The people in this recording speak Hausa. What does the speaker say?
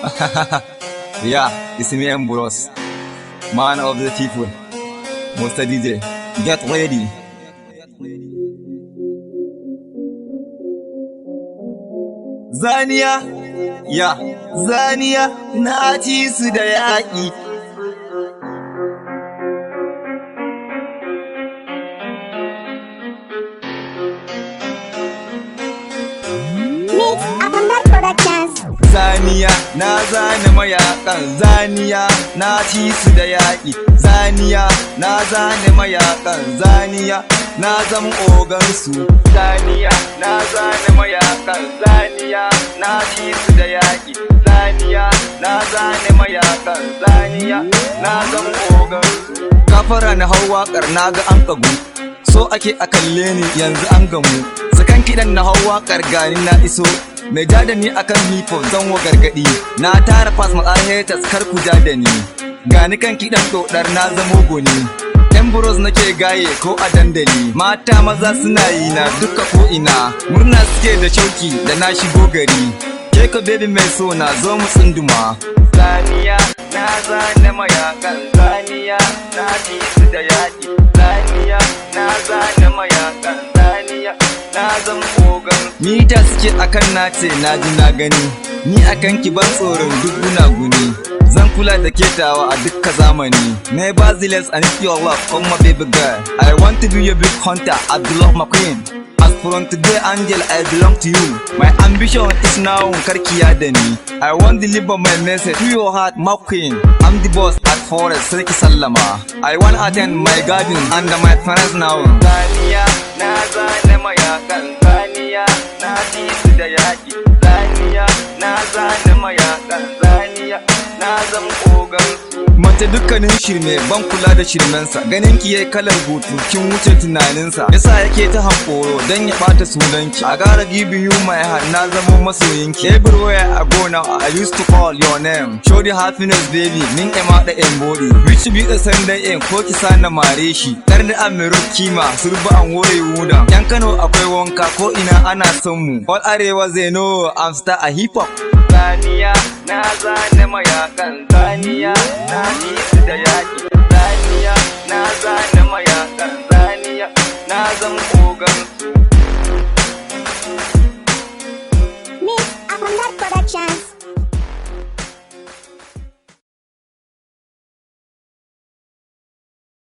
Yeah, it's me and Bros, man of the people, Mr. DJ. Get ready. Zaniya, ya, Zaniya, na ci su da yaƙi. Zaniya, na zane mayakan, Zaniya, na ci su da yaƙi. Zaniya, na zane mayakan, Zaniya, na zama ogansu. Zaniya, na zane mayakan, Zaniya, na ci su da yaƙi. Zaniya, na zane mayakan, Zaniya, na zama ogansu. Kafara na hau waƙar na ga an ƙagu, so ake a kalle ni yanzu an gamu. Sakan kiɗan na hau waƙar gani na iso, mai ja da ni akan hip-hop zan wa gargaɗi. Na tara fas haters kar ku ja da ni, gani kan kiɗan ɗoɗar na zamo goni. Yan buros nake gaye ko a dandali, mata maza suna yi na duka ko ina. Murna suke da shauki da na shigo gari, ke ko baby mai so na zo mu tsunduma. Zaniya, na zane mayakan, Zaniya, na ci su da yaƙi. Zaniya, na zane mayakan, Zaniya, na zan ogan. Mita suke akan nace na ji na gani, ni akan ki ban tsoron duk guni. Zan kula da ketawa a dukka zamani. Never zealous and if your love come my baby girl, I want to be your big hunter, I belong my queen. As from today angel I belong to you. My ambition is now karkiya da ni. I want to deliver my message to your heart my queen. I'm the boss at forest Sarki Sallama. I want to attend my garden under my friends now. Zaniya, na zane mayakan, Zaniya, na ci su da yaƙi. Zaniya, na zane mayakan, Zaniya, na zama ogansu. Mace dukkanin shirme ban kula da shirmensa, ganin ki yayi kalar hutu kin wuce tunaninsa, yasa yake ta hankoro dan ya bata sunanki. I gotta give you my heart, na zamo masoyinki. Everywhere I go now I used to call your name. Show the happiness baby, min ema da embody. Which be the Sunday en ko ki sana mare shi. Kar da amiro kima surba an wore wuda. Yan Kano akwai wanka ko ina ana son mu. All arewa zai know I'm star a hip hop. Zaniya, na zane mayakan, Zaniya, na ci su da yaƙi. Zaniya, na zane mayakan, Zaniya, na zan ogansu. Mix Abundant Productions.